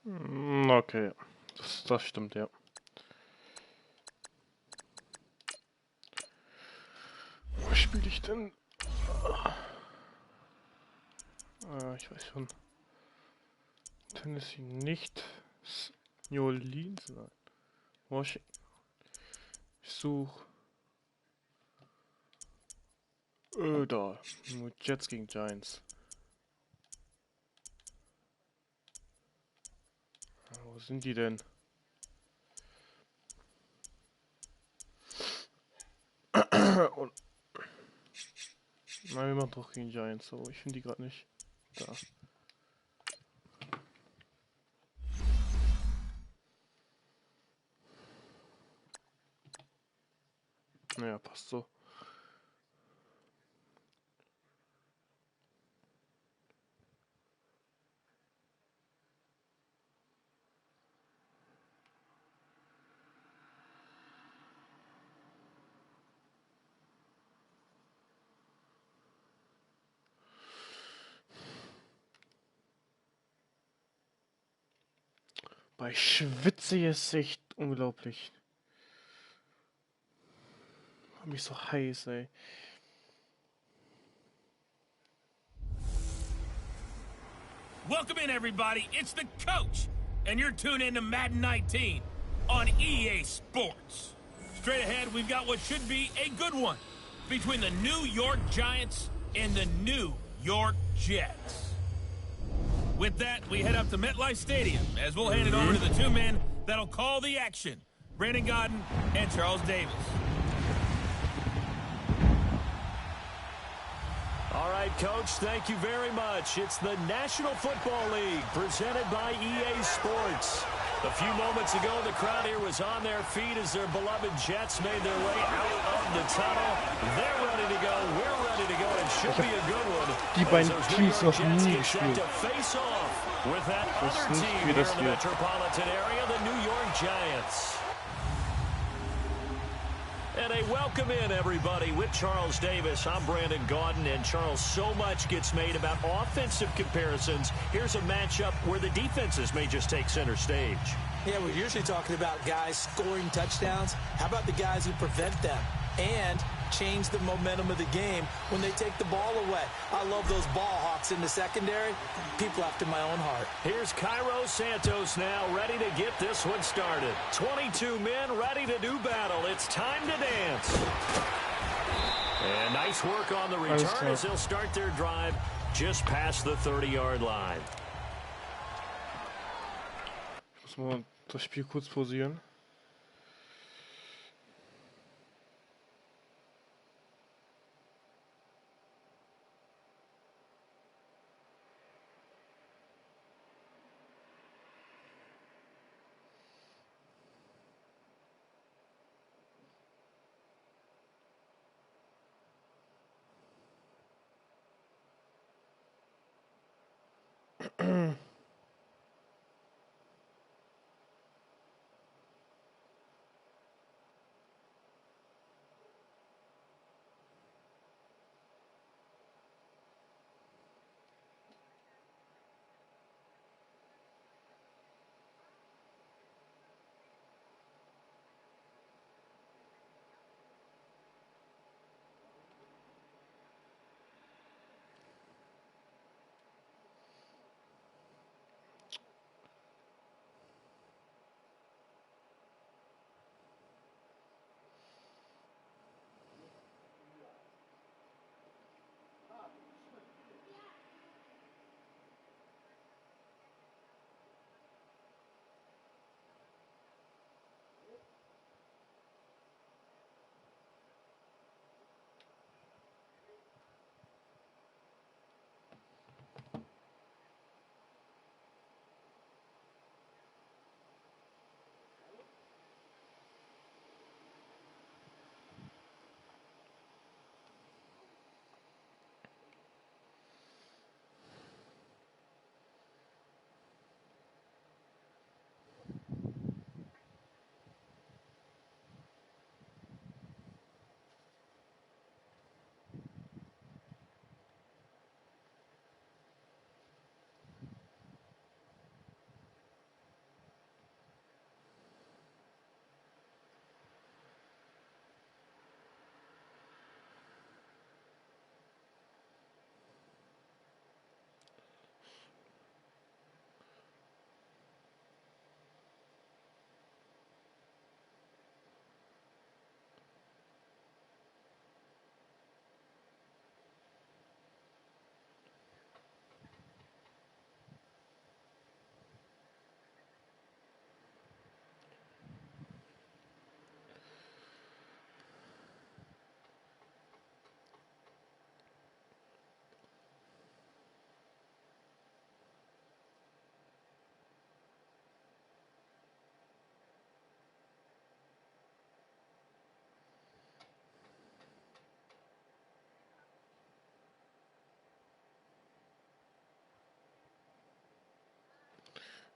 Okay, das stimmt, ja. Was spiele ich denn? Ich weiß schon. Tennessee nicht. New Orleans, nein. Washington. Ich suche. Da. Jets gegen Giants. Wo sind die denn? Und nein, wir machen doch gegen Giants. So, ich finde die gerade nicht. Da. Naja, passt so. Bei schwitze ist echt unglaublich. Mach mich so heiß, ey. Welcome in, everybody. It's the coach, and you're tuned in to Madden 19 on EA Sports. Straight ahead, we've got what should be a good one between the New York Giants and the New York Jets. With that, we head up to MetLife Stadium as we'll hand it over to the two men that'll call the action, Brandon Gaudin and Charles Davis. All right, Coach, thank you very much. It's the National Football League presented by EA Sports. A few moments ago, the crowd here was on their feet as their beloved Jets made their way out of the tunnel. They're ready to go. We're ready to go. It should be a good one. Die beiden Teams noch nie gespielt. Face off with that other team here in the metropolitan area, the New York Giants. And a welcome in, everybody, with Charles Davis. I'm Brandon Gaudin, and Charles, so much gets made about offensive comparisons. Here's a matchup where the defenses may just take center stage. Yeah, we're usually talking about guys scoring touchdowns. How about the guys who prevent them and change the momentum of the game when they take the ball away? I love those ball hawks in the secondary. People after my own heart. Here's Cairo Santos now, ready to get this one started. 22 men ready to do battle. It's time to dance. And nice work on the return as they'll start their drive just past the 30-yard line. Ich muss mal das Spiel kurz pausieren.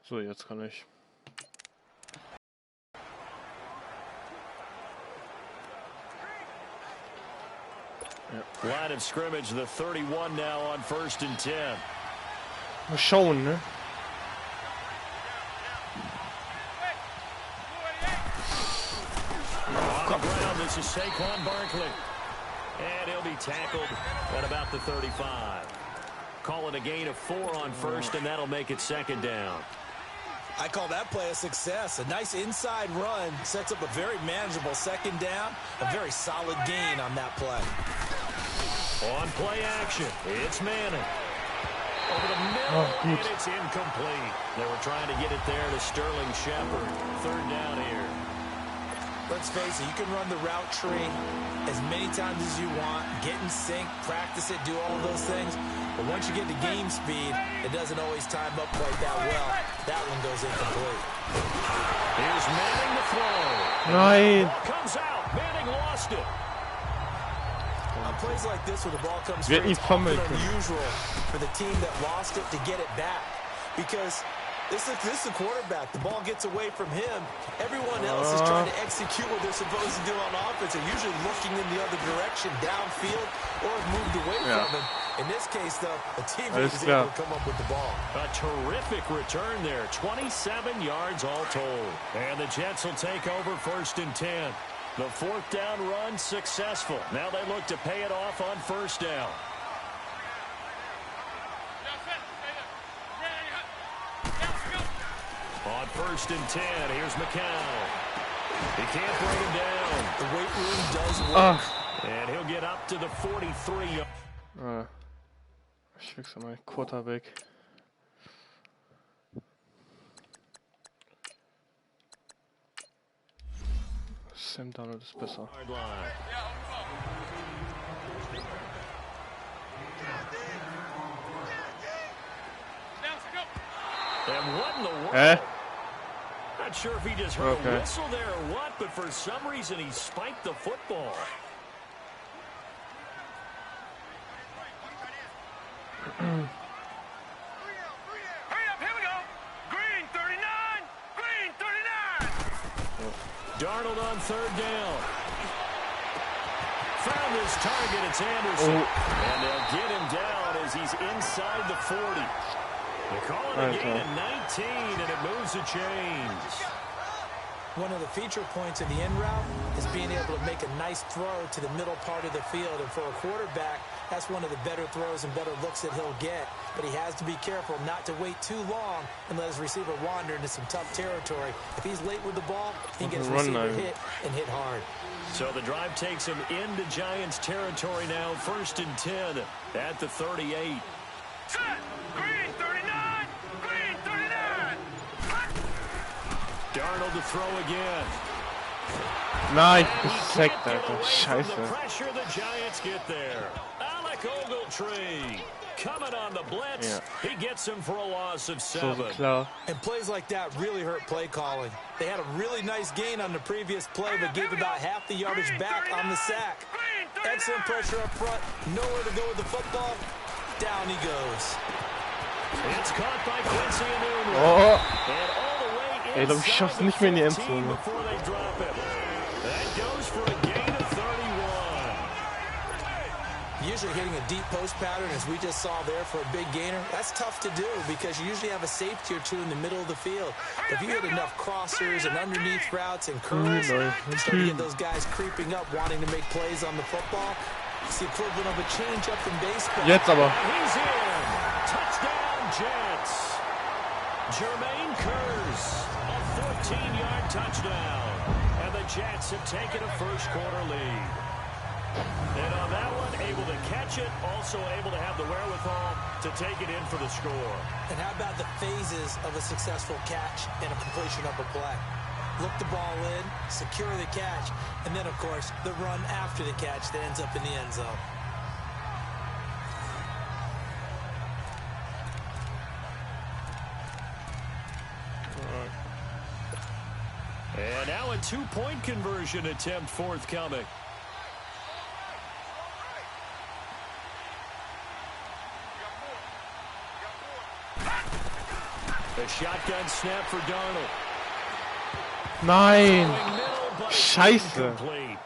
So, jetzt kann ich. Line of scrimmage, the 31 now on 1st and 10. Mal schauen, ne? On the ground, this is Saquon Barkley. And he'll be tackled at about the 35. Calling a gain of 4 on 1st, and that'll make it 2nd down. I call that play a success. A nice inside run sets up a very manageable 2nd down. A very solid gain on that play. On play action, it's Manning. Over the middle, and it's incomplete. They were trying to get it there to Sterling Shepard. 3rd down here. Let's face it, you can run the route tree as many times as you want, get in sync, practice it, do all those things. But once you get to game speed, it doesn't always time up quite that well. That one goes incomplete. Here's Manning to throw. Nein. Ball comes out. Manning lost it. On plays like this where the ball comes Wird free, nie it's often fummeln können. unusual for the team that lost it to get it back. Because this is the quarterback. The ball gets away from him. Everyone else is trying to execute what they're supposed to do on offense. They're usually looking in the other direction, downfield, or have moved away from him. In this case, though, a teammate is able to come up with the ball. A terrific return there. 27 yards all told. And the Jets will take over 1st and 10. The 4th down run successful. Now they look to pay it off on 1st down. On 1st and 10, here's McCown. He can't bring him down. The weight room does work. And he'll get up to the 43. Ich wechsle mal Quarterback. Sam Darnold ist besser. And what in the world? Not sure if he just heard Okay. a whistle there or what, but for some reason he spiked the football. Hurry up, here we go. Green 39, green 39. Darnold on 3rd down. Found his target, it's Anderson. And they'll get him down as he's inside the 40. They're calling a gain of 19, and it moves the chains. One of the feature points of the in route is being able to make a nice throw to the middle part of the field. And for a quarterback, that's one of the better throws and better looks that he'll get. But he has to be careful not to wait too long and let his receiver wander into some tough territory. If he's late with the ball, he gets his receiver hit and hit hard. So the drive takes him into Giants territory now. 1st and 10 at the 38. Set, green 39, green 39. Darnold to throw again. Nein, He perfekt, can't get Alter. away from the Scheiße. pressure the Giants get there. Alec Ogletree coming on the blitz. He gets him for a loss of 7. So klar. And plays like that really hurt play calling. They had a really nice gain on the previous play, but gave about half the yardage back on the sack. Excellent pressure up front. Nowhere to go with the football. Down he goes. It's caught by Quincy Enunwa. Oh, And all the way ey, glaub, ich schaff's nicht mehr in die Endzone. before they drop it. That goes for a gain of 31. Usually hitting a deep post pattern, as we just saw there for a big gainer, that's tough to do because you usually have a safety or two in the middle of the field. But if you hit enough crossers and underneath routes and curls, start to get those guys creeping up, wanting to make plays on the football. It's the equivalent of a change-up in baseball. jetzt aber. He's in. Touchdown, Jets. Jermaine Kearse, a 14-yard touchdown. And the Jets have taken a first-quarter lead. And on that one, able to catch it, also able to have the wherewithal to take it in for the score. And how about the phases of a successful catch and a completion of a play? Look the ball in, secure the catch, and then, of course, the run after the catch that ends up in the end zone. And now a two-point conversion attempt forthcoming. The shotgun snap for Darnold. Nein! Throwing middle, but Scheiße! incomplete.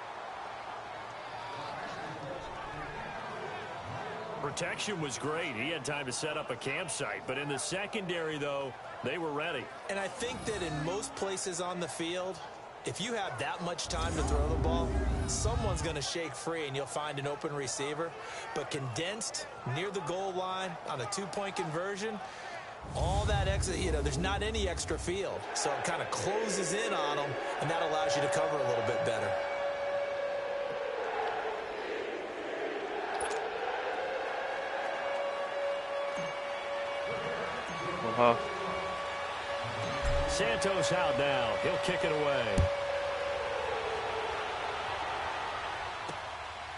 Protection was great. He had time to set up a campsite. But in the secondary, though, they were ready. And I think that in most places on the field, if you have that much time to throw the ball, someone's going to shake free and you'll find an open receiver. But condensed near the goal line on a two-point conversion, all that extra, there's not any extra field. So it kind of closes in on them, and that allows you to cover a little bit better. Santos out now. He'll kick it away.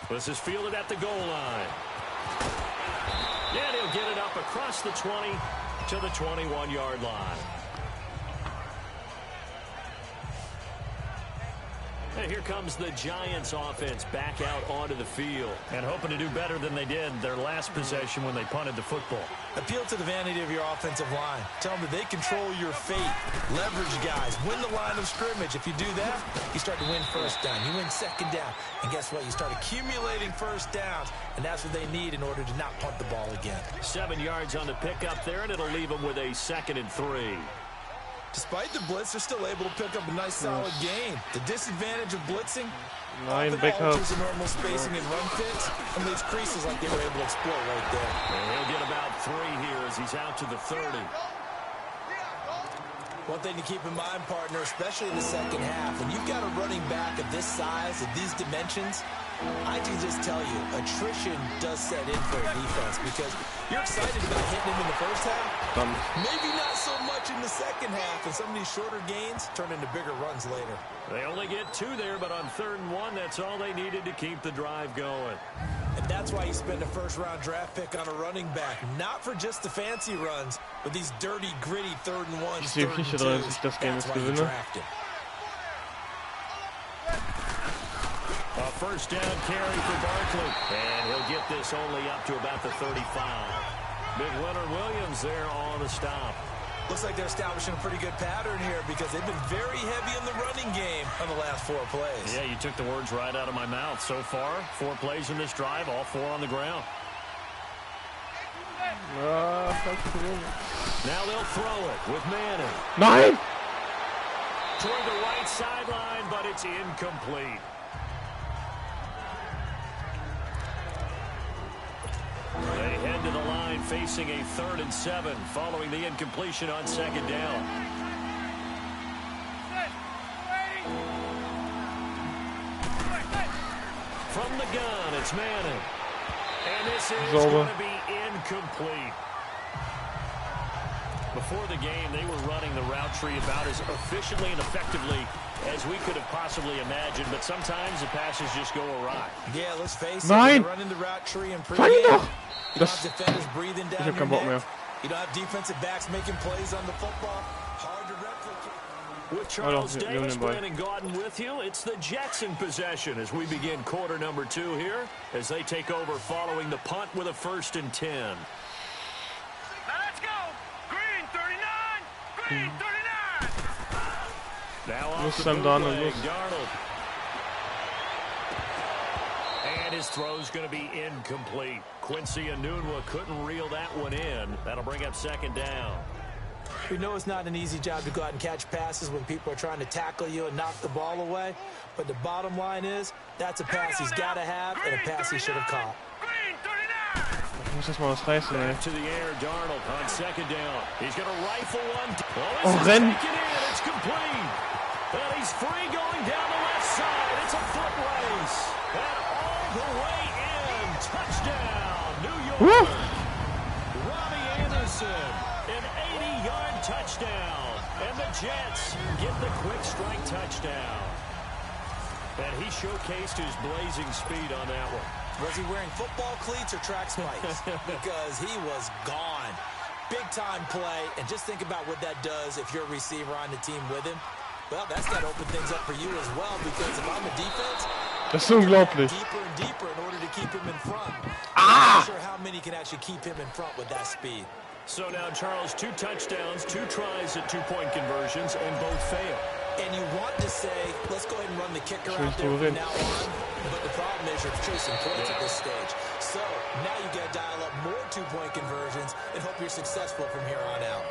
This is fielded at the goal line. And he'll get it up across the 20 to the 21-yard line. And here comes the Giants offense back out onto the field and hoping to do better than they did their last possession when they punted the football. Appeal to the vanity of your offensive line. Tell them that they control your fate. Leverage guys. Win the line of scrimmage. If you do that, you start to win first down. You win second down. And guess what? You start accumulating first downs. And that's what they need in order to not punt the ball again. 7 yards on the pickup there, and it'll leave them with a 2nd and 3. Despite the blitz, they're still able to pick up a nice, solid gain. The disadvantage of blitzing Nein, often Backup. alters the normal spacing and run fits and leaves creases like they were able to exploit right there. And he'll get about 3 here as he's out to the 30. One thing to keep in mind, partner, especially in the second half, when you've got a running back of this size, of these dimensions, I can just tell you, attrition does set in for a defense because you're excited about hitting him in the first half. Maybe not so much in the second half, and some of these shorter gains turn into bigger runs later. They only get 2 there, but on 3rd and 1, that's all they needed to keep the drive going. And that's why you spend a first-round draft pick on a running back, not for just the fancy runs, but these dirty, gritty 3rd and 1s, 3rd and 2s. That's why you draft him. A first down carry for Barkley. And he'll get this only up to about the 35. Big Leonard Williams there on the stop. Looks like they're establishing a pretty good pattern here because they've been very heavy in the running game on the last 4 plays. Yeah, you took the words right out of my mouth. So far, 4 plays in this drive, all 4 on the ground. Now they'll throw it with Manning. Nein! Toward the right sideline, but it's incomplete. They head to the line facing a 3rd and 7 following the incompletion on 2nd down. From the gun, it's Manning. And this is going to be incomplete. Before the game, they were running the route tree about as efficiently and effectively as we could have possibly imagined, but sometimes the passes just go awry. Yeah, let's face it. Nein! Running the route tree and Fang ihn doch! you don't have defenders breathing down Ich hab your keinen Bock neck. mehr. You don't have defensive backs making plays on the football. Hard to replicate. With Charles Davis, Brandon Gaudin with you, it's the Jets in possession as we begin quarter number 2 here as they take over following the punt with a 1st and 10. Now let's go. Green 39. Green 39. Now off Los the Sam bootleg, Darnold, Darnold. And his throw's going to be incomplete. Quincy Enunwa couldn't reel that one in. That'll bring up 2nd down. We know it's not an easy job to go out and catch passes when people are trying to tackle you and knock the ball away. But the bottom line is, that's a pass he's got to have and a pass he should have caught. Ich muss jetzt mal was reißen, ey. To the air, Darnold on 2nd down. He's going to rifle one. Oh, renn! It's complete. And he's free going down the left side. It's a foot race. And all the way in. Touchdown, New York. Woo! Robbie Anderson, an 80-yard touchdown. And the Jets get the quick strike touchdown. And he showcased his blazing speed on that one. Was he wearing football cleats or track spikes? Because he was gone. Big-time play, and just think about what that does if you're a receiver on the team with him. Well, that's got to open things up for you as well, because if I'm a defense, Das ist unglaublich. deeper and deeper in order to keep him in front. Ah! I'm not sure how many can actually keep him in front with that speed. So now, Charles, 2 touchdowns, 2 tries at 2-point conversions, and both fail. And you want to say, let's go ahead and run the kicker out there from now on. But the problem is you're chasing points at this stage. So now you got to dial up more 2-point conversions and hope you're successful from here on out.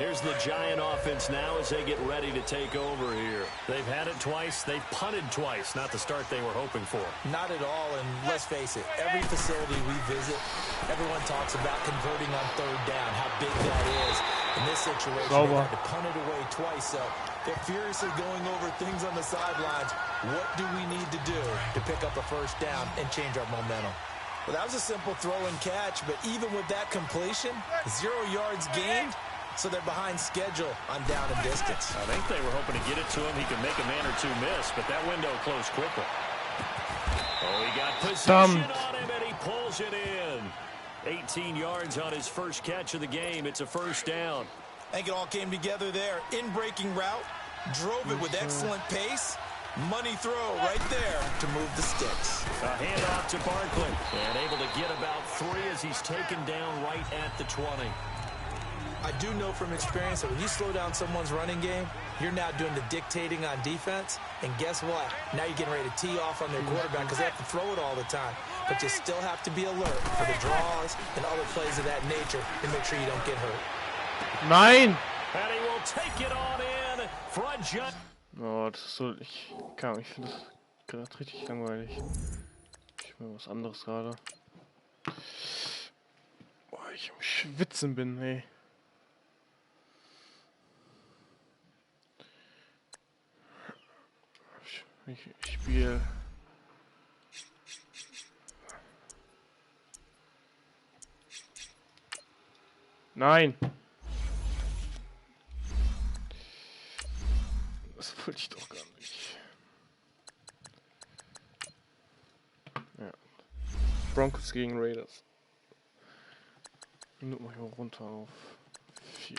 Here's the Giant offense now as they get ready to take over here. They've had it twice. They've punted twice. Not the start they were hoping for. Not at all, and let's face it, every facility we visit, everyone talks about converting on 3rd down, how big that is. In this situation, they had to punt it away twice, so they're furiously going over things on the sidelines. What do we need to do to pick up a 1st down and change our momentum? Well, that was a simple throw and catch, but even with that completion, 0 yards gained, so they're behind schedule on down and distance. I think they were hoping to get it to him. He could make a man or 2 miss, but that window closed quickly. Oh, he got position on him, and he pulls it in. 18 yards on his first catch of the game. It's a 1st down. I think it all came together there. In-breaking route, drove it with excellent pace. Money throw right there to move the sticks. A handoff to Barkley, and able to get about 3 as he's taken down right at the 20. I do know from experience that when you slow down someone's running game, you're now doing the dictating on defense. And guess what? Now you're getting ready to tee off on their quarterback because they have to throw it all the time. But you still have to be alert for the draws and other plays of that nature to make sure you don't get hurt. Nein! And he will take it on in. Front jump. Oh, das ist so... Ich finde das gerade richtig langweilig. Ich will was anderes gerade. Boah, ich am Schwitzen bin, ey. Ich spiele. Nein! Das wollte ich doch gar nicht. Ja. Broncos gegen Raiders. Nur mal hier runter auf 4.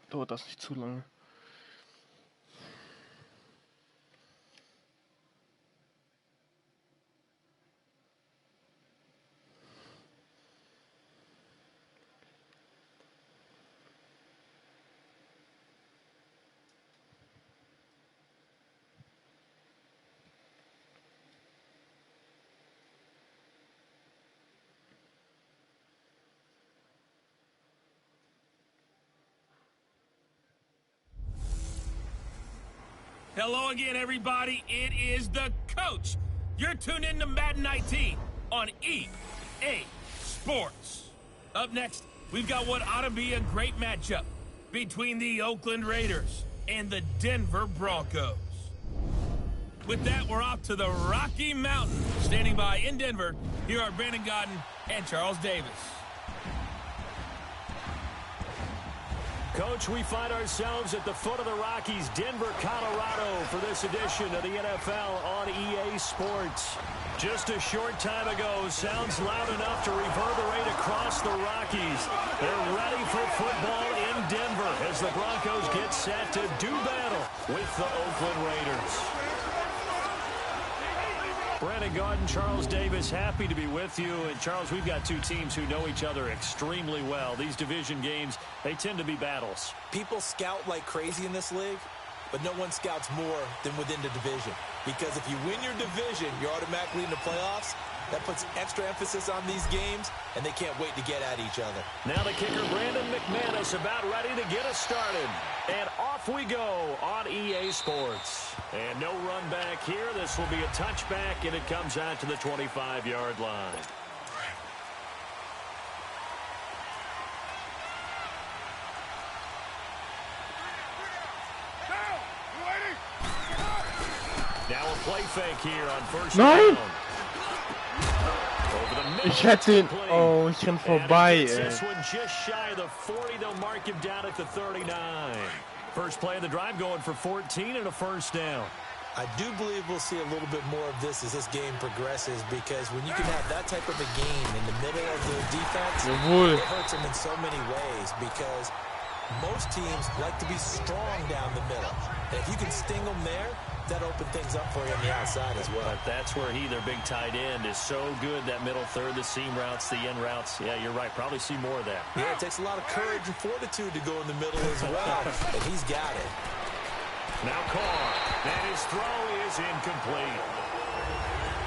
Dauert das nicht zu lange. Hello again, everybody. It is the coach. You're tuned in to Madden 19 on EA Sports. Up next, we've got what ought to be a great matchup between the Oakland Raiders and the Denver Broncos. With that, we're off to the Rocky Mountains. Standing by in Denver, here are Brandon Godden and Charles Davis. Coach, we find ourselves at the foot of the Rockies, Denver, Colorado, for this edition of the NFL on EA Sports. Just a short time ago, sounds loud enough to reverberate across the Rockies. They're ready for football in Denver as the Broncos get set to do battle with the Oakland Raiders. Brandon Godden, Charles Davis, happy to be with you. And Charles, we've got 2 teams who know each other extremely well. These division games, they tend to be battles. People scout like crazy in this league, but no one scouts more than within the division. Because if you win your division, you're automatically in the playoffs. That puts extra emphasis on these games, and they can't wait to get at each other. Now the kicker, Brandon McManus, about ready to get us started. And off we go on EA Sports. And no run back here. This will be a touchback, and it comes out to the 25-yard line. Now a play fake here on first down. Ich hätte ihn... Oh, ich renn vorbei, ey. This one just shy of the 40. They'll mark him down at the 39. First play of the drive going for 14 and a first down. I do believe we'll see a little bit more of this as this game progresses, because when you can have that type of a game in the middle of the defense, it hurts them in so many ways, because most teams like to be strong down the middle. And if you can sting them there, that opened things up for you on the outside as well. But that's where he, their big tight end, is so good, that middle third, the seam routes, the end routes. Yeah, you're right. Probably see more of that. Yeah, it takes a lot of courage and fortitude to go in the middle as well, but he's got it. Now Carr, and his throw is incomplete.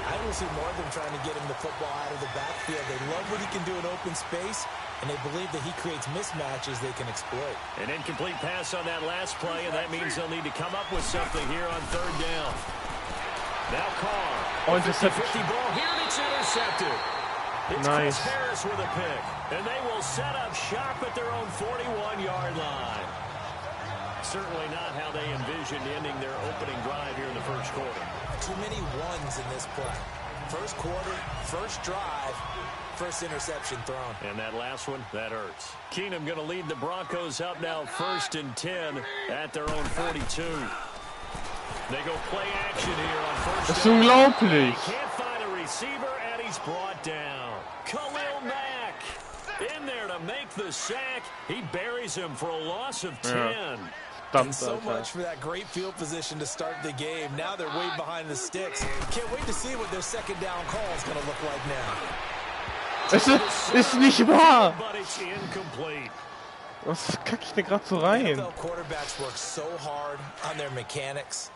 I don't see more of them trying to get him the football out of the backfield. They love what he can do in open space, and they believe that he creates mismatches they can exploit. An incomplete pass on that last play, and that means they'll need to come up with something here on third down. Now Carr, 50-50 ball here, and it's intercepted. It's Nice. Chris Harris with a pick, and they will set up shop at their own 41-yard line. Certainly not how they envisioned ending their opening drive here in the first quarter. Too many ones in this play. First quarter, first drive, first interception thrown. And that last one, that hurts. Keenum going to lead the Broncos up now 1st and 10 at their own 42. They go play action here on first Das ist down. unglaublich. He can't find a receiver, and he's brought down. Khalil Mack in there to make the sack. He buries him for a loss of 10. And so much for that great field position to start the game. Now they're way behind the sticks. Can't wait to see what their second down call is going to look like now. Es ist nicht wahr. But it's incomplete. Was kacke ich denn gerade so rein? NFL quarterbacks work so hard on their mechanics,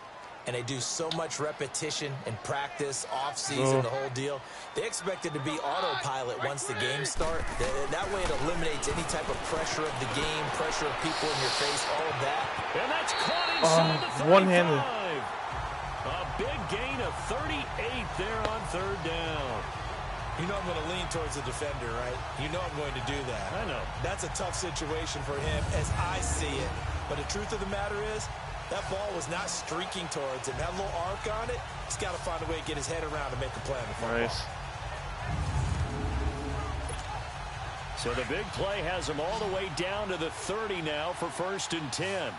and they do so much repetition and practice, off-season, the whole deal. They expect it to be autopilot once the games start. That way it eliminates any type of pressure of the game, pressure of people in your face, all of that. And that's caught inside the 35. One-handed. A big gain of 38 there on third down. You know I'm going to lean towards the defender, right? You know I'm going to do that. I know. That's a tough situation for him as I see it. But the truth of the matter is, that ball was not streaking towards him. Had a little arc on it. He's got to find a way to get his head around and make a play on the football. Nice. So the big play has him all the way down to the 30 now for 1st and 10.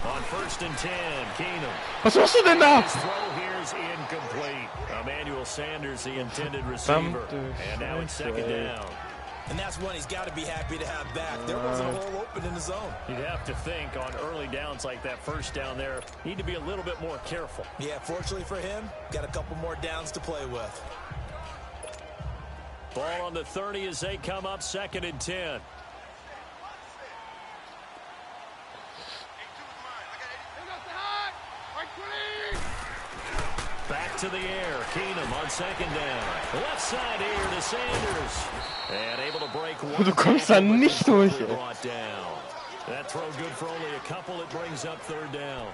On 1st and 10, Keenum. Was machst du denn da? His throw here's incomplete. Emmanuel Sanders, the intended receiver. And now it's second down. And that's one he's got to be happy to have back. There wasn't a hole open in the zone. You'd have to think on early downs like that, first down there, need to be a little bit more careful. Yeah, fortunately for him, got a couple more downs to play with. Ball on the 30 as they come up 2nd and 10. Back to the air. Keenum on 2nd down. Left side here to Sanders. And able to break one. Du kommst da nicht durch. Brought down. That throw good for only a couple. It brings up 3rd down.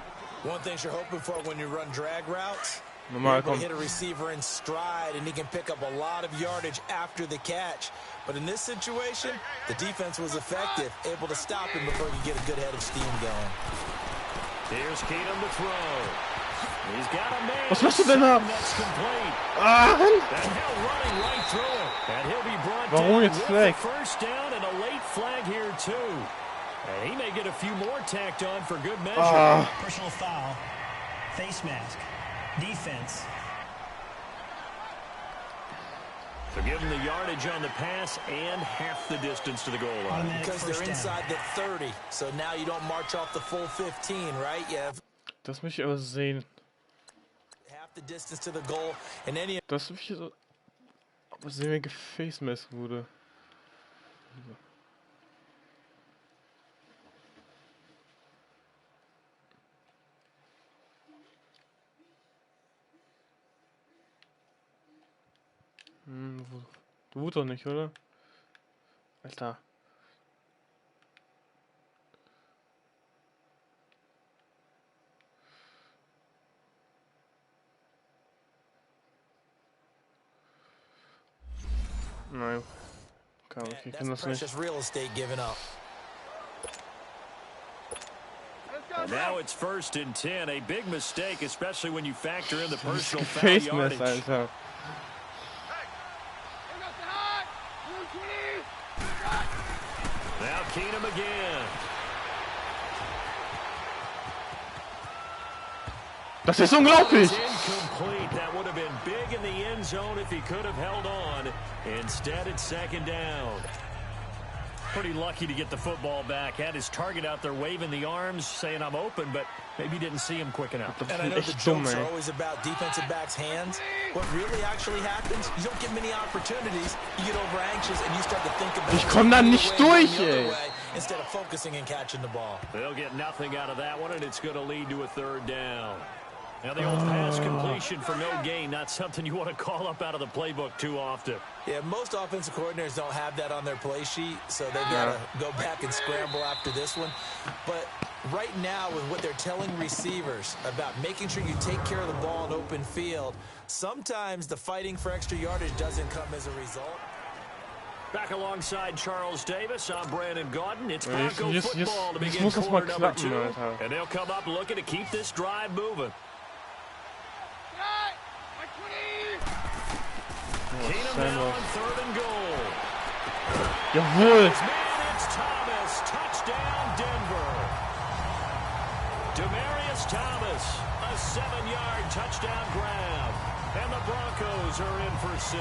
One thing you're hoping for when you run drag routes, Normal, you're able to komm. hit a receiver in stride, and he can pick up a lot of yardage after the catch. But in this situation, the defense was effective, able to stop him before he could get a good head of steam going. Here's Keenum to throw. He's got a man. Was machst du denn da? That's complete. Ah, And he'll running right through it. And he'll be brought Warum down jetzt with Flag? the first down and a late flag here too. And he may get a few more tacked on for good measure. Personal foul, face mask, defense. So give him the yardage on the pass and half the distance to the goal line. Because they're inside the 30, so now you don't march off the full 15, right? You have das möchte ich aber sehen. half the distance to the goal, and then you Das möchte ich so. Aber sehen, wer gefacemasked wurde. Du doch nicht, oder? Alter. Nein. Kann ich kann das nicht. precious real estate given up. And now it's 1st and 10. A big mistake, especially when you factor in the personal foul Gefacemasked, yardage. Alter. Now Keenum again. Das ist unglaublich! It's incomplete. That would have been big in the end zone if he could have held on. Instead, it's 2nd down. Pretty lucky to get the football back. Had his target out there waving the arms, saying I'm open, but maybe didn't see him quick enough. And I know the jokes are always about defensive backs' hands. What really actually happens, you don't get many opportunities. You get over anxious and you start to think about Ich komm da nicht durch, ey. Instead of focusing and catching the ball. They'll get nothing out of that one, and it's going to lead to a third down. Now, the old pass completion for no gain, not something you want to call up out of the playbook too often. Yeah, most offensive coordinators don't have that on their play sheet, so they've got to go back and scramble after this one. But right now, with what they're telling receivers about making sure you take care of the ball in open field, sometimes the fighting for extra yardage doesn't come as a result. Back alongside Charles Davis, I'm Brandon Gaudin. It's Bronco football to begin muss das mal quarter number klappen, 2. Alter. And they'll come up looking to keep this drive moving. Keenum now on 3rd and goal. Jawohl. It's Thomas. Touchdown, Denver. Demarius Thomas, a 7-yard touchdown grab. And the Broncos are in for 6.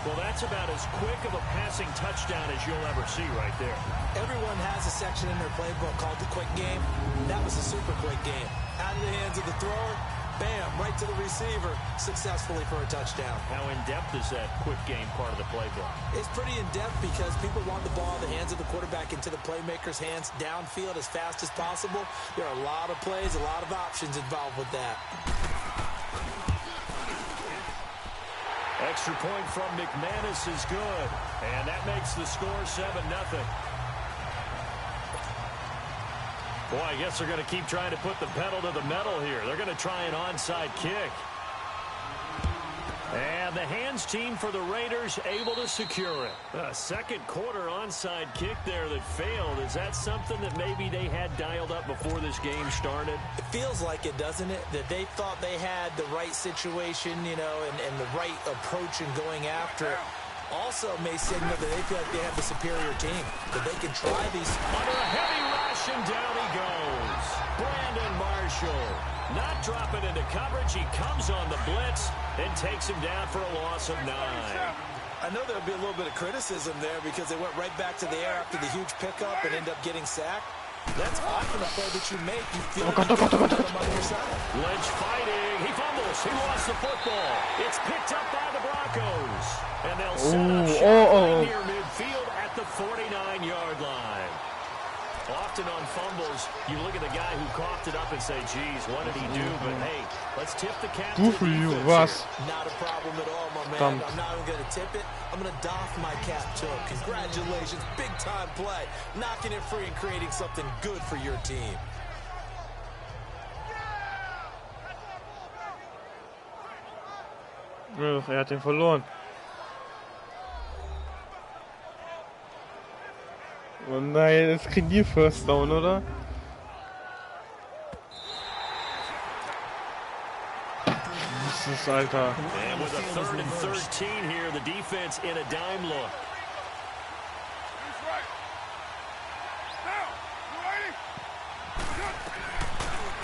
Well, that's about as quick of a passing touchdown as you'll ever see right there. Everyone has a section in their playbook called the quick game. That was a super quick game. Out of the hands of the thrower, bam, right to the receiver, successfully for a touchdown. How in-depth is that quick game part of the playbook? It's pretty in-depth because people want the ball in the hands of the quarterback into the playmaker's hands downfield as fast as possible. There are a lot of plays, a lot of options involved with that. Extra point from McManus is good, and that makes the score 7-0. Boy, I guess they're going to keep trying to put the pedal to the metal here. They're going to try an onside kick. And the hands team for the Raiders able to secure it. A second quarter onside kick there that failed. Is that something that maybe they had dialed up before this game started? It feels like it, doesn't it? That they thought they had the right situation, you know, and the right approach in going after it. Also may signal that they feel like they have the superior team, that they can try these. Under a heavy rush, and down he goes. Brandon Marshall not dropping into coverage. He comes on the blitz and takes him down for a loss of 9. I know there'll be a little bit of criticism there because they went right back to the air after the huge pickup and end up getting sacked. That's often a play that you make. You feel like you put them on your side. Lynch fighting. He fumbles. He lost the football. It's picked up by the Broncos. And they'll set up shot near midfield at the 49-yard line. Often on fumbles, you look at the guy who coughed it up and say, geez, what did he do? But hey, let's tip the cap to the defense here. Not a problem at all, my man. I'm not even going to tip it. I'm going to doff my cap to him. Congratulations. Big-time play. Knocking it free and creating something good for your team. Er hat den verloren. Oh nein, jetzt kriegen die First Down, oder? Was ist das, Alter? And with a 3rd and 13 here, the defense in a dime look.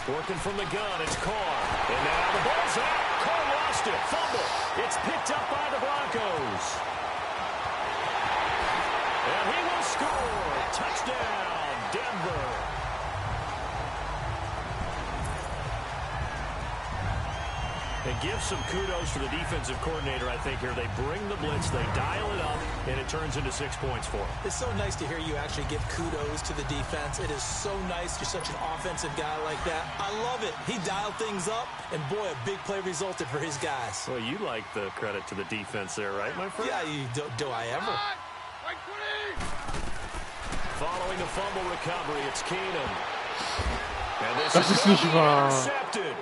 Working from the gun, it's Carr. And now the ball's out. Carr lost it. Fumble. It's picked up by the Broncos. And he will score. Touchdown, Denver. And give some kudos to the defensive coordinator, I think, here. They bring the blitz, they dial it up, and it turns into 6 points for them. It's so nice to hear you actually give kudos to the defense. It is so nice. You're such an offensive guy like that. I love it. He dialed things up, and boy, a big play resulted for his guys. Well, you like the credit to the defense there, right, my friend? Yeah, do I ever? Following the fumble recovery, it's Keenum. And this Das ist nicht wahr. intercepted.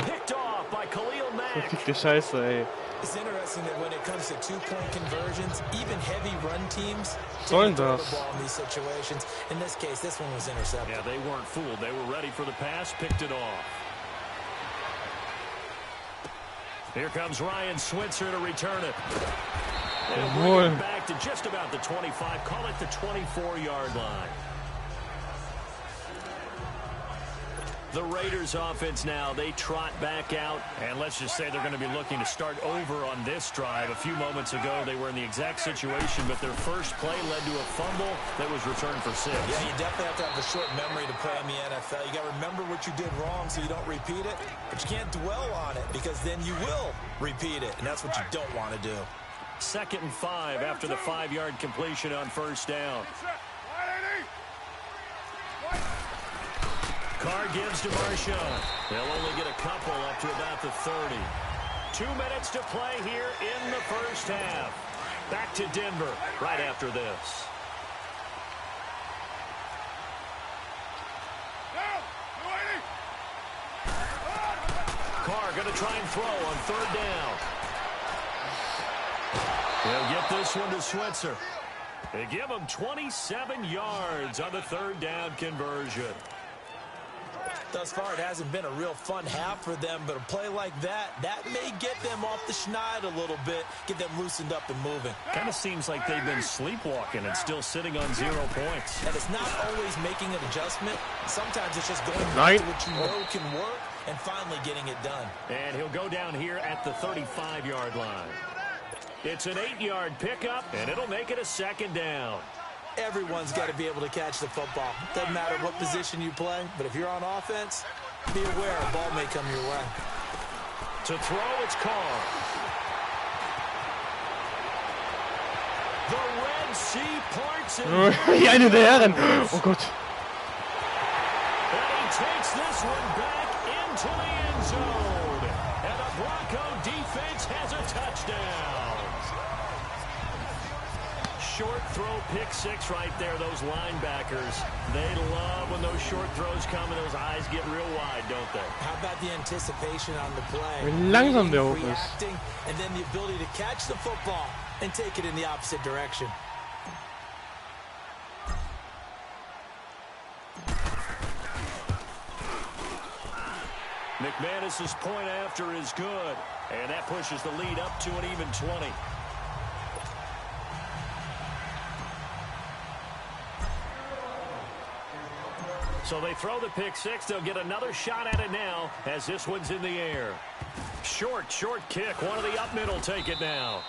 Picked off by Khalil Mack. Verfickte Scheiße, ey. It's interesting that when it comes to two-point conversions, even heavy run teams Sollen throw das? the ball in these situations. In this case, this one was intercepted. Yeah, they weren't fooled. They were ready for the pass, picked it off. Here comes Ryan Switzer to return it. And bring it back to just about the 25. Call it the 24-yard line. The Raiders offense now, they trot back out. And let's just say they're going to be looking to start over on this drive. A few moments ago, they were in the exact situation, but their first play led to a fumble that was returned for 6. Yeah, you definitely have to have a short memory to play in the NFL. You got to remember what you did wrong so you don't repeat it, but you can't dwell on it because then you will repeat it, and that's what you don't want to do. 2nd and 5 after the 5-yard completion on first down. Carr gives to Marshawn. They'll only get a couple up to about the 30. 2 minutes to play here in the first half. Back to Denver right after this. Carr going to try and throw on 3rd down. They'll get this one to Switzer. They give him 27 yards on the 3rd down conversion. Thus far, it hasn't been a real fun half for them, but a play like that may get them off the schneid a little bit, get them loosened up and moving. Kind of seems like they've been sleepwalking and still sitting on 0 points. And it's not always making an adjustment. Sometimes it's just going back to what you know can work and finally getting it done. And he'll go down here at the 35-yard line. It's an 8-yard pickup, and it'll make it a 2nd down. Everyone's got to be able to catch the football. Doesn't matter what position you play, but if you're on offense, be aware a ball may come your way. To throw, it's Carr. The Red Sea parts. Eine der Herren. Oh Gott. And he takes this one back into the end zone. And the Bronco defense has a touchdown. Short throw, pick 6 right there. Those linebackers, they love when those short throws come and those eyes get real wide, don't they? How about the anticipation on the play? Wie langsam der hoch ist. Reacting, and then the ability to catch the football and take it in the opposite direction. McManus's point after is good, and that pushes the lead up to an even 20. So they throw the pick 6. They'll get another shot at it now as this one's in the air. Short kick. One of the up middle take it now.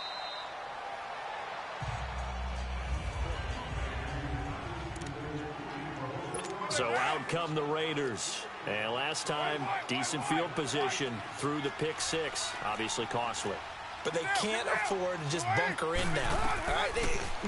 So out come the Raiders. And last time, decent field position through the pick 6. Obviously costly. But they can't afford to just bunker in now. All right,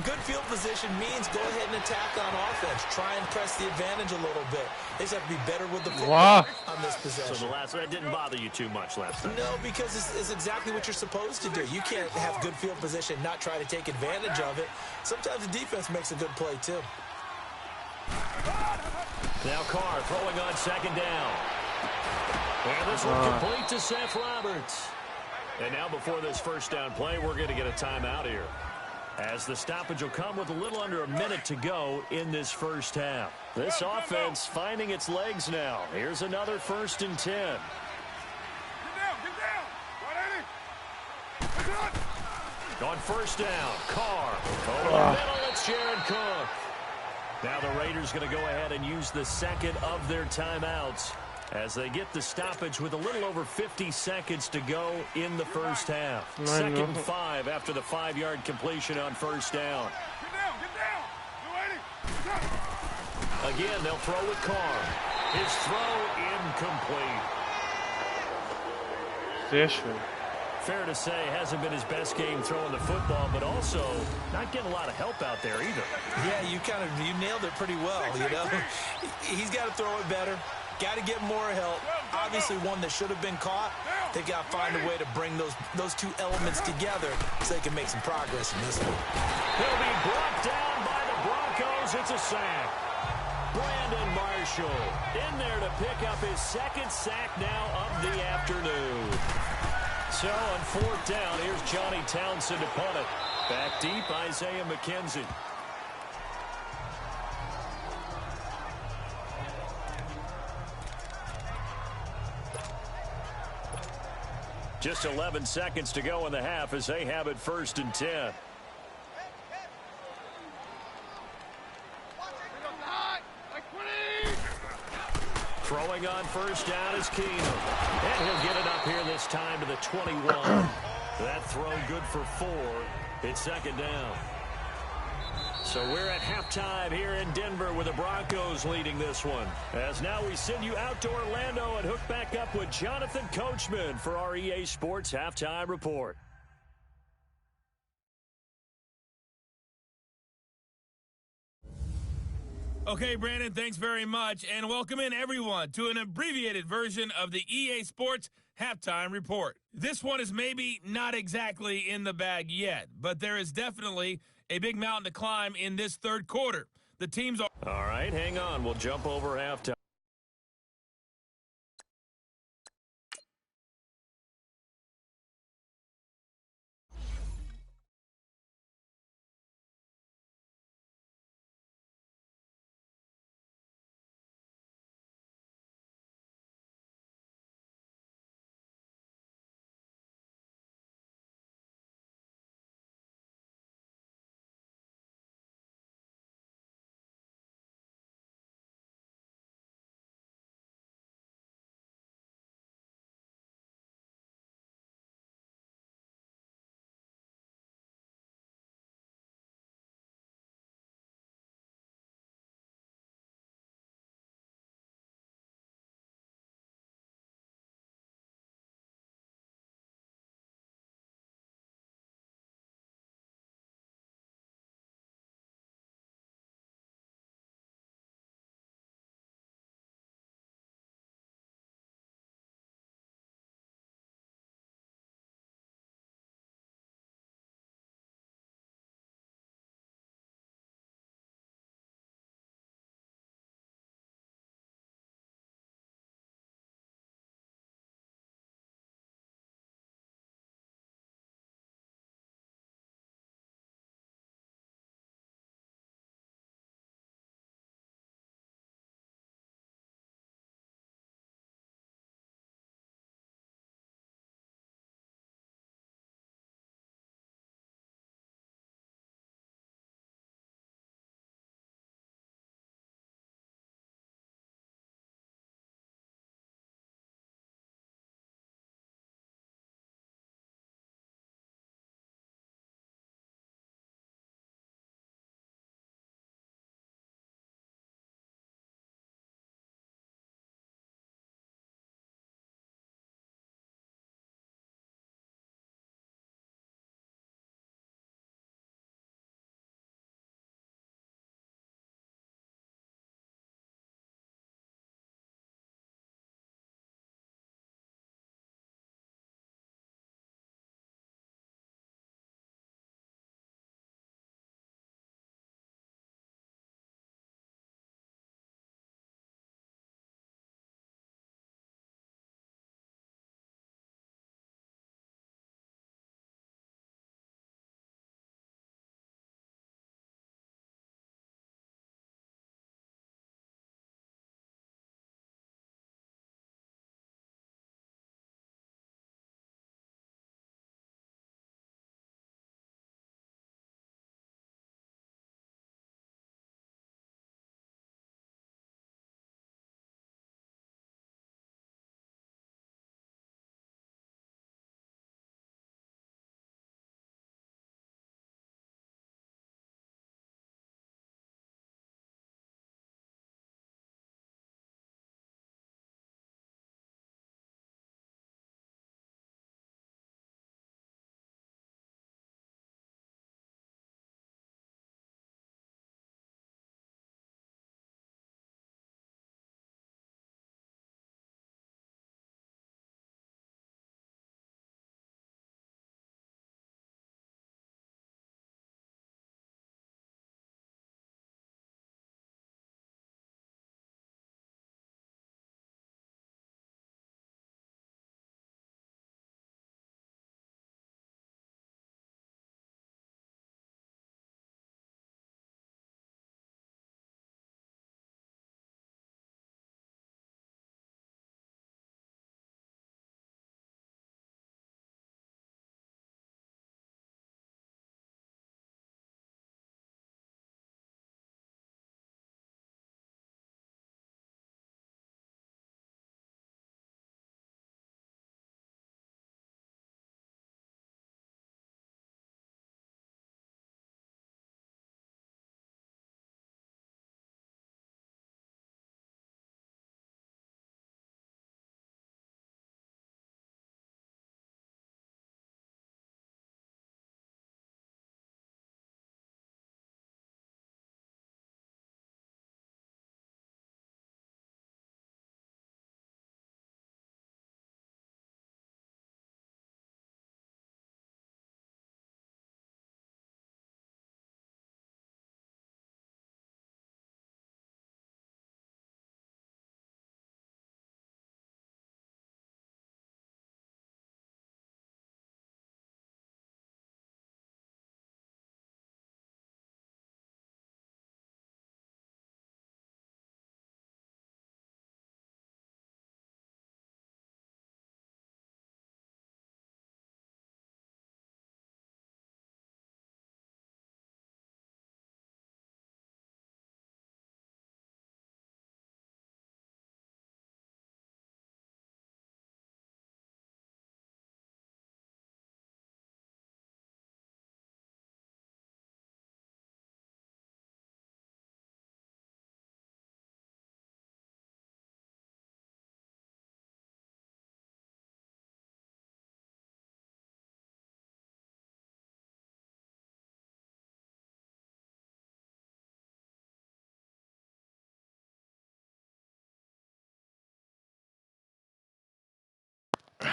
good field position means go ahead and attack on offense. Try and press the advantage a little bit. They just have to be better with the football on this possession. So that didn't bother you too much last time? No, because it's exactly what you're supposed to do. You can't have good field position, not try to take advantage of it. Sometimes the defense makes a good play, too. Now Carr throwing on 2nd down. And this one complete to Seth Roberts. And now before this first down play, we're going to get a timeout here, as the stoppage will come with a little under a minute to go in this first half. This offense finding its legs now. Here's another 1st and 10. Get down. On 1st down, Carr. Over the middle, it's Jared Cook. Now the Raiders going to go ahead and use the 2nd of their timeouts as they get the stoppage with a little over 50 seconds to go in the first half. 2nd and 5 after the 5-yard completion on 1st down. Again, they'll throw with Carr. His throw incomplete. Sehr schön. Fair to say, hasn't been his best game throwing the football, but also not getting a lot of help out there either. Yeah, you nailed it pretty well, you know. He's got to throw it better. Got to get more help. Obviously one that should have been caught. They got to find a way to bring those two elements together so they can make some progress in this one. He'll be brought down by the Broncos. It's a sack. Brandon Marshall in there to pick up his 2nd sack now of the afternoon. So on 4th down, here's Johnny Townsend to punt it. Back deep, Isaiah McKenzie. Just 11 seconds to go in the half as they have it 1st and 10. Throwing on first down is Keenum. And he'll get it up here this time to the 21. That throw good for 4. It's second down. So we're at halftime here in Denver with the Broncos leading this one. As now we send you out to Orlando and hook back up with Jonathan Coachman for our EA Sports Halftime Report. Okay, Brandon, thanks very much, and welcome in everyone to an abbreviated version of the EA Sports Halftime Report. This one is maybe not exactly in the bag yet, but there is definitely a big mountain to climb in this third quarter. The teams are... All right, hang on. We'll jump over halftime.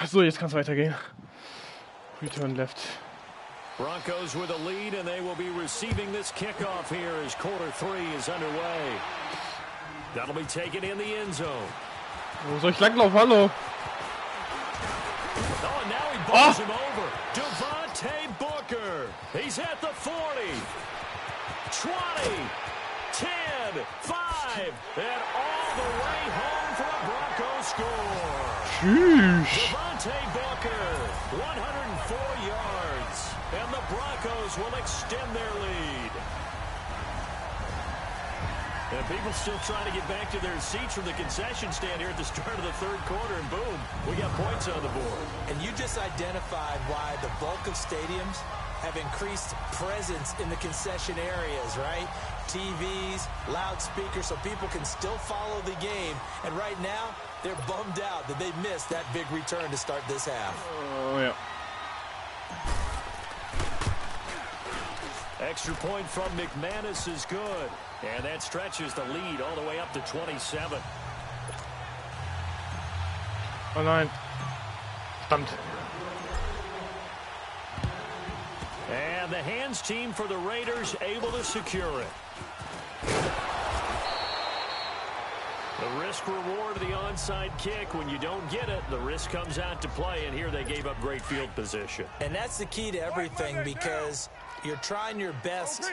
So, jetzt kann es weitergehen. Return left. Broncos with a lead, and they will be receiving this kickoff here as quarter 3 is underway. That'll be taken in the end zone. Wo soll ich langlaufen? Hallo. Oh, and now he bowls him over. Devontae Booker. He's at the 40, 20, 10, 5, and all the way home for a Broncos score. Tschüss. Devontae Booker, 104 yards, and the Broncos will extend their lead. And people still trying to get back to their seats from the concession stand here at the start of the third quarter, and boom, we got points on the board. And you just identified why the bulk of stadiums have increased presence in the concession areas, right? TVs, loudspeakers, so people can still follow the game. And right now, they're bummed out that they missed that big return to start this half. Oh, ja. Extra point from McManus is good. And that stretches the lead all the way up to 27. Oh nein. Verdammt. And the hands team for the Raiders able to secure it. The risk reward of the onside kick. When you don't get it, the risk comes out to play, and here they gave up great field position. And that's the key to everything, because you're trying your best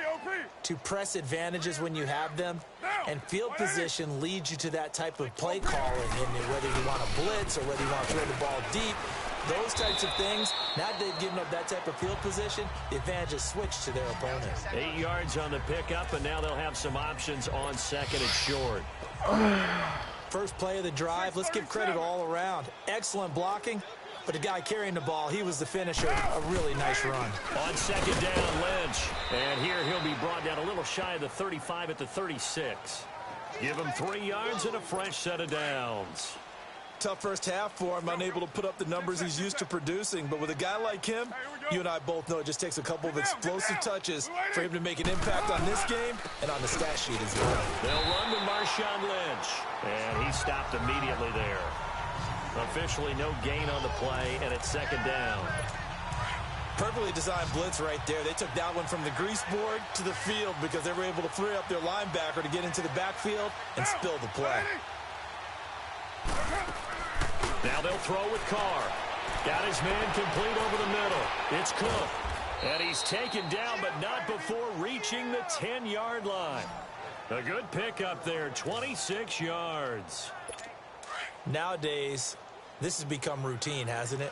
to press advantages when you have them, and field position leads you to that type of play calling, and whether you want to blitz or whether you want to throw the ball deep, those types of things. Now that they've given up that type of field position, the advantage is switched to their opponent. 8 yards on the pickup, and now they'll have some options on second and short. First play of the drive, let's give credit all around. Excellent blocking, but the guy carrying the ball, he was the finisher. A really nice run. On second down, Lynch. And here he'll be brought down a little shy of the 35 at the 36. Give him 3 yards and a fresh set of downs. Tough first half for him, unable to put up the numbers he's used to producing. But with a guy like him, you and I both know it just takes a couple of explosive touches for him to make an impact on this game and on the stat sheet as well. They'll run to Marshawn Lynch. And he stopped immediately there. Officially no gain on the play, and it's second down. Perfectly designed blitz right there. They took that one from the grease board to the field because they were able to free up their linebacker to get into the backfield and spill the play. Now they'll throw with Carr. Got his man complete over the middle. It's Cook. And he's taken down, but not before reaching the 10-yard line. A good pickup there, 26 yards. Nowadays, this has become routine, hasn't it?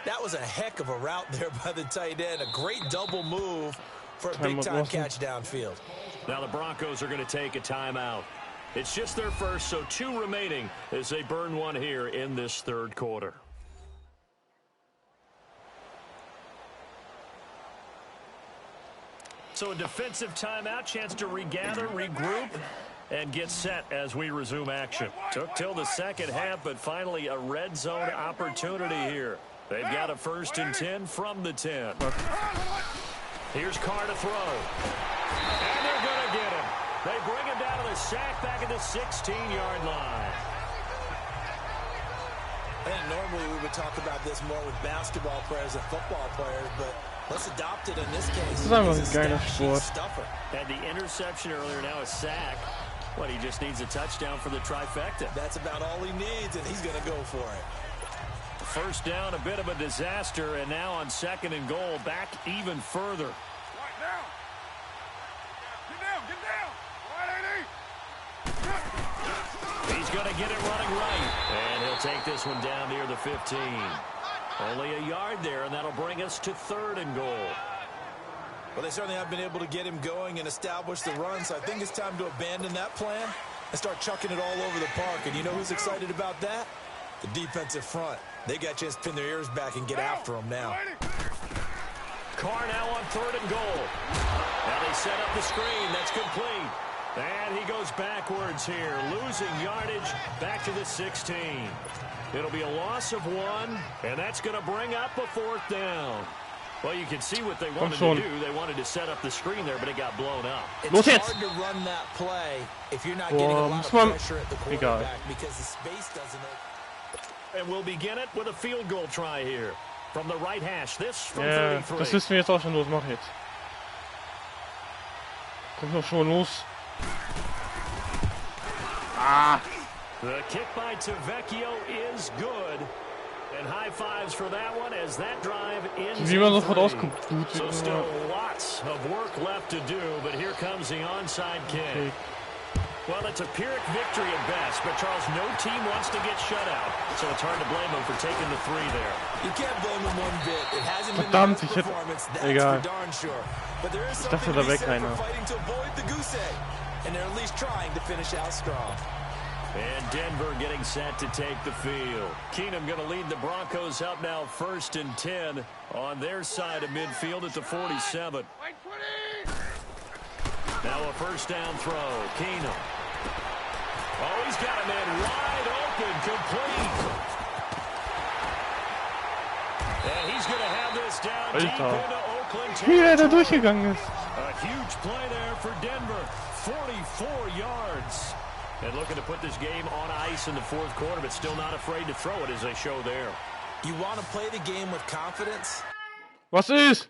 That was a heck of a route there by the tight end. A great double move for a big-time catch downfield. Now the Broncos are going to take a timeout. It's just their first, so 2 remaining as they burn one here in this third quarter. So a defensive timeout, chance to regather, regroup, and get set as we resume action. Took till the second half, but finally a red zone opportunity here. They've got a 1st and 10 from the 10. Here's Carr to throw. And they're going to get him. They bring him down to the sack back at the 16-yard line. And normally we would talk about this more with basketball players and football players, but let's adopt it in this case. Das ist einfach ein geiler Sport. Had the interception earlier, now a sack. What, he just needs a touchdown for the trifecta. That's about all he needs, and he's going to go for it. First down, a bit of a disaster, and now on second and goal, back even further. He's going to get it running right, and he'll take this one down near the 15. Only a yard there, and that'll bring us to 3rd and goal. Well, they certainly have been able to get him going and establish the run, so I think it's time to abandon that plan and start chucking it all over the park. And you know who's excited about that? The defensive front. They got a chance to pin their ears back and get after him now. Carr now on 3rd and goal. Now they set up the screen. That's complete. And he goes backwards here, losing yardage back to the 16. It'll be a loss of 1, and that's going to bring up a 4th down. Well, you can see what they wanted to do. They wanted to set up the screen there, but it got blown up. It's hard to run that play if you're not getting a lot of pressure at the quarterback because the space doesn't open. And we'll begin it with a field goal try here. From the right hash, this from Ja, 33. das wissen wir jetzt auch schon los. Mach jetzt. Kommt doch schon los. Ah! The kick by Tavecchio is good. And high fives for that one as that drive ends Wie man in sofort three. auskommt. So still lots of work left to do, but here comes the onside kick. Okay. Well, it's a Pyrrhic victory at best, but Charles, no team wants to get shut out, so it's hard to blame them for taking the three there. You can't blame him one bit. It hasn't been Verdammt, the ich best hätte... performance, that's Egal. for darn sure. But there is Ich something dachte, to da be weg said for einer. fighting to avoid the goose egg. And they're at least trying to finish out strong. And Denver getting set to take the field. Keenum going to lead the Broncos up now 1st and 10 on their side of midfield at the 47. Now a first down throw. Keenum. Oh, he's got a man wide open, complete. And he's going to have this down deep into Oakland Wie er da territory. durchgegangen ist. A huge play there for Denver. 44 yards. And looking to put this game on ice in the fourth quarter, but still not afraid to throw it as they show there. You want to play the game with confidence? Was ist?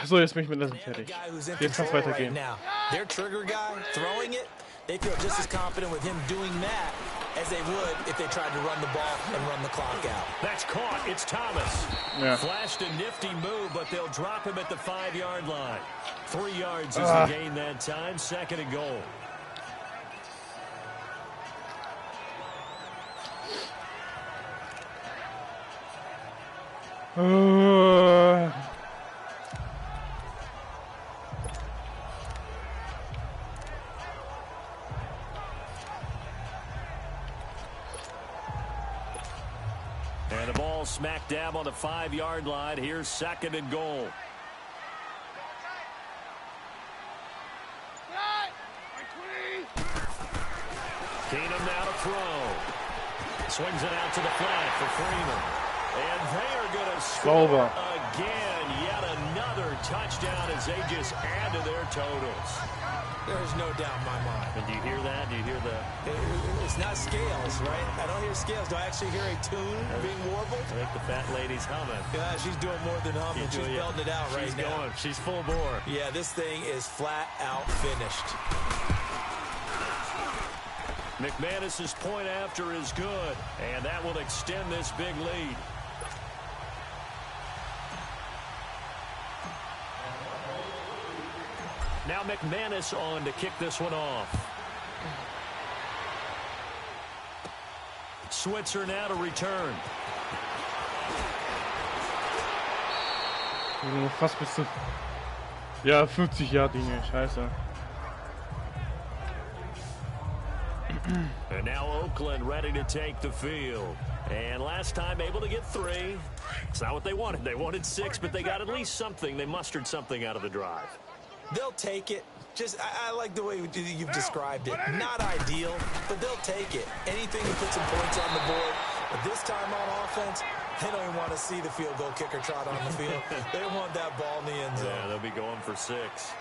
So, jetzt bin ich mit Lassen fertig. Jetzt kann es weitergehen. Their trigger guy throwing it, they feel just as confident with him doing that as they would if they tried to run the ball and run the clock out. That's caught. It's Thomas. Yeah. Flashed a nifty move, but they'll drop him at the 5-yard line. 3 yards is the gain that time. 2nd and goal. And the ball smack dab on the 5-yard line. Here's 2nd and goal. Keenum now to throw. Swings it out to the flat for Freeman. And they are going to score again. Yet another touchdown as they just add to their totals. There's no doubt in my mind. And do you hear that? Do you hear the... It's not scales, right? I don't hear scales. Do I actually hear a tune being warbled? I think the fat lady's humming. Yeah, she's doing more than humming. She's belting it out right now. She's going. She's full bore. Yeah, this thing is flat out finished. McManus's point after is good, and that will extend this big lead. Now McManus on to kick this one off. Switzer now to return. Fast bis zu... Ja, 50 Jahre Dinge. Scheiße. And now Oakland ready to take the field. And last time able to get 3. It's not what they wanted. They wanted 6, but they got at least something. They mustered something out of the drive. They'll take it. Just, I like the way you've described it. Not ideal, but they'll take it. Anything to put some points on the board. But this time on offense, they don't even want to see the field goal kicker trot on the field. They want that ball in the end zone. Yeah, they'll be going for 6.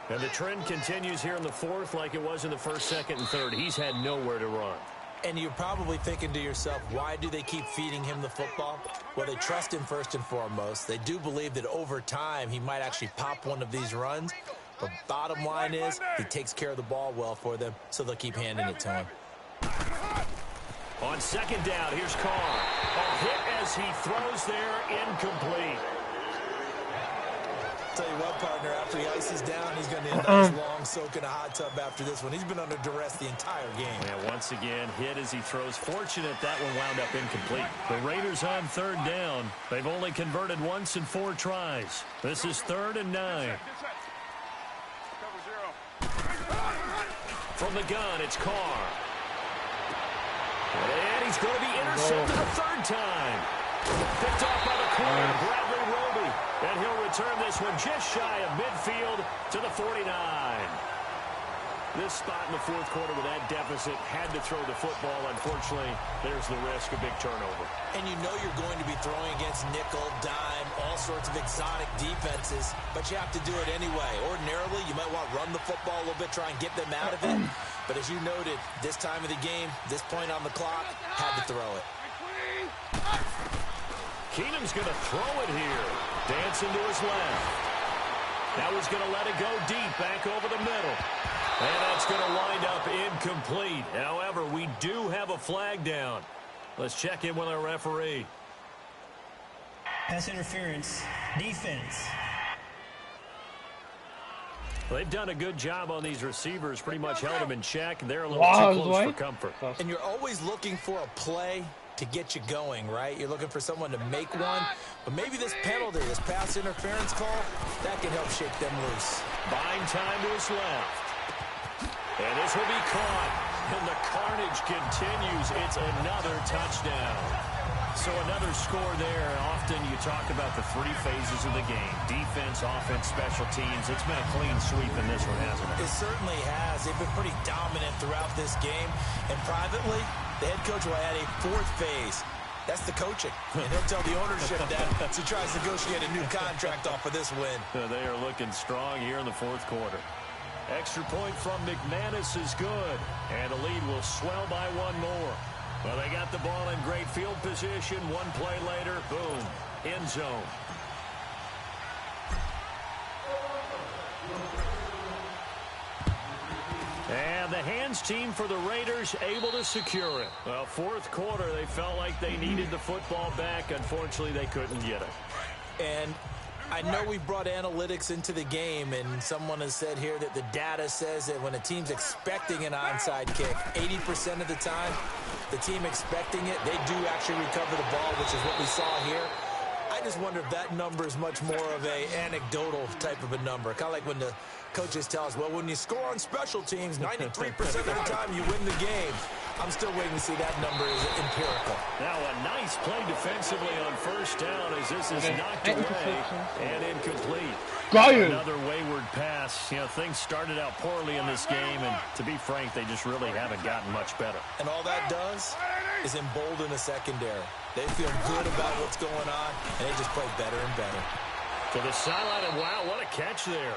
And the trend continues here in the 4th like it was in the 1st, 2nd, and 3rd. He's had nowhere to run. And you're probably thinking to yourself, why do they keep feeding him the football? Well, they trust him first and foremost. They do believe that over time he might actually pop one of these runs. But bottom line is, he takes care of the ball well for them, so they'll keep handing it to him. On 2nd down, here's Carr. A hit as he throws there, incomplete. Tell you what, partner, after he ices down, he's going to need a nice long soak in a hot tub after this one. He's been under duress the entire game. Yeah, once again, hit as he throws. Fortunate that one wound up incomplete. The Raiders on 3rd down. They've only converted once in 4 tries. This is 3rd and 9. From the gun, it's Carr. And he's going to be intercepted a 3rd time. Picked off by the corner, Bradley Roby. And he'll return this one just shy of midfield to the 49. This spot in the 4th quarter with that deficit had to throw the football. Unfortunately, there's the risk of big turnover. And you know you're going to be throwing against nickel, dime, all sorts of exotic defenses, but you have to do it anyway. Ordinarily, you might want to run the football a little bit, try and get them out of it. But as you noted, this time of the game, this point on the clock, had to throw it. Keenum's going to throw it here. Dancing to his left. Now he's going to let it go deep, back over the middle. And that's going to wind up incomplete. However, we do have a flag down. Let's check in with our referee. Pass interference. Defense. They've done a good job on these receivers. Pretty much held them in check. They're a little too close for comfort. And you're always looking for a play to get you going, right? You're looking for someone to make one. But maybe this penalty, this pass interference call, that can help shake them loose. Buying time to his left. And this will be caught. And the carnage continues. It's another touchdown. So another score there. Often you talk about the 3 phases of the game. Defense, offense, special teams. It's been a clean sweep in this one, hasn't it? It certainly has. They've been pretty dominant throughout this game. And privately, the head coach will add a 4th phase. That's the coaching. And he'll tell the ownership that as he tries to negotiate a new contract off of this win. They are looking strong here in the 4th quarter. Extra point from McManus is good. And the lead will swell by 1 more. Well, they got the ball in great field position. 1 play later, boom, end zone. And the hands team for the Raiders able to secure it. Well, fourth quarter, they felt like they needed the football back. Unfortunately, they couldn't get it. And I know we brought analytics into the game, and someone has said here that the data says that when a team's expecting an onside kick, 80% of the time, the team expecting it, they do actually recover the ball, which is what we saw here. I just wonder if that number is much more of a anecdotal type of a number. Kind of like when the coaches tell us, well, when you score on special teams, 93% of the time you win the game. I'm still waiting to see that number is empirical. Now a nice play defensively on first down as this is knocked away and incomplete. Another wayward pass. You know, things started out poorly in this game, and to be frank, they just really haven't gotten much better. And all that does is embolden the secondary. They feel good about what's going on, and they just play better and better. To the sideline, and wow, what a catch there.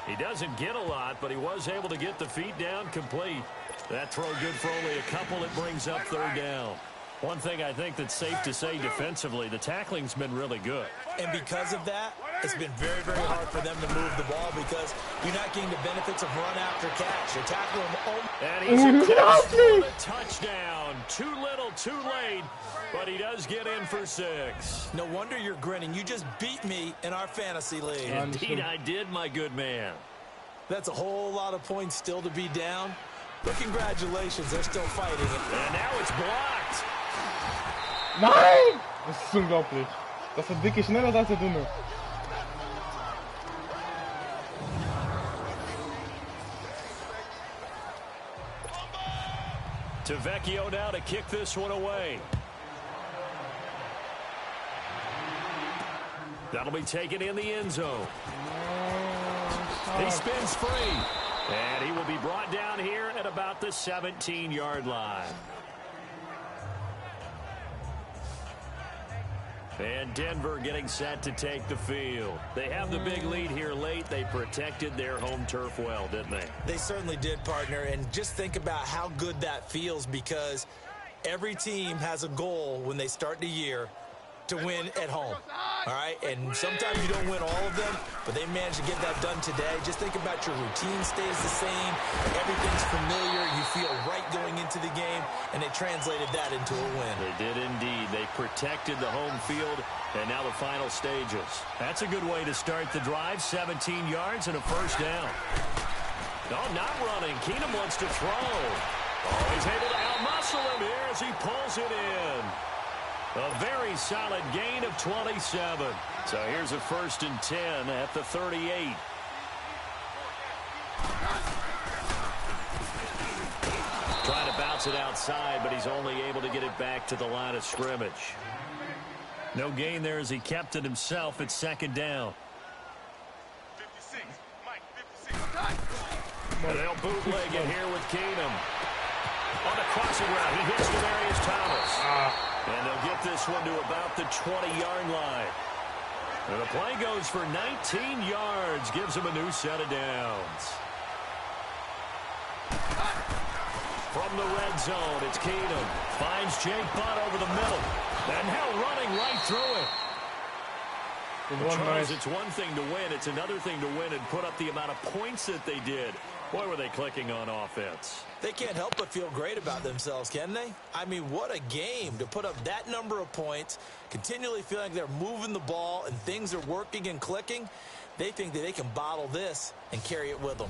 He doesn't get a lot, but he was able to get the feet down complete. That throw good for only a couple. It brings up third down. One thing I think that's safe to say defensively, the tackling's been really good. And because of that, it's been very, very hard for them to move the ball because you're not getting the benefits of run after catch. You're tackling them. And he's across for the touchdown. Too little, too late, but he does get in for 6. No wonder you're grinning. You just beat me in our fantasy league. Indeed I did, my good man. That's a whole lot of points still to be down. But congratulations, they're still fighting it. And now it's blocked. Nein! Das ist unglaublich. Das ist wirklich schneller als der Dumme. To Vecchio now to kick this one away. That'll be taken in the end zone. He spins free. And he will be brought down here at about the 17-yard line. And Denver getting set to take the field. They have the big lead here late. They protected their home turf well, didn't they? They certainly did, partner. And just think about how good that feels because every team has a goal when they start the year to win at home. All right, and sometimes you don't win all of them, but they managed to get that done today. Just think about your routine stays the same. Everything's familiar. You feel right going into the game, and they translated that into a win. They did indeed. They protected the home field, and now the final stages. That's a good way to start the drive. 17 yards and a first down. No, not running. Keenum wants to throw. Oh, he's able to outmuscle him here as he pulls it in. A very solid gain of 27. So here's a 1st and 10 at the 38. Trying to bounce it outside, but he's only able to get it back to the line of scrimmage. No gain there as he kept it himself at 2nd down. 56, Mike, 56. And they'll bootleg it here with Keenum. On the crossing route, he hits Demarius Thomas. And they'll get this one to about the 20-yard line. And the play goes for 19 yards, gives him a new set of downs. From the red zone, it's Keenum. Finds Jake Butt over the middle. And now running right through it. Charles, it's one thing to win. It's another thing to win and put up the amount of points that they did. Boy, were they clicking on offense. They can't help but feel great about themselves, can they? I mean, what a game to put up that number of points, continually feeling like they're moving the ball and things are working and clicking. They think that they can bottle this and carry it with them.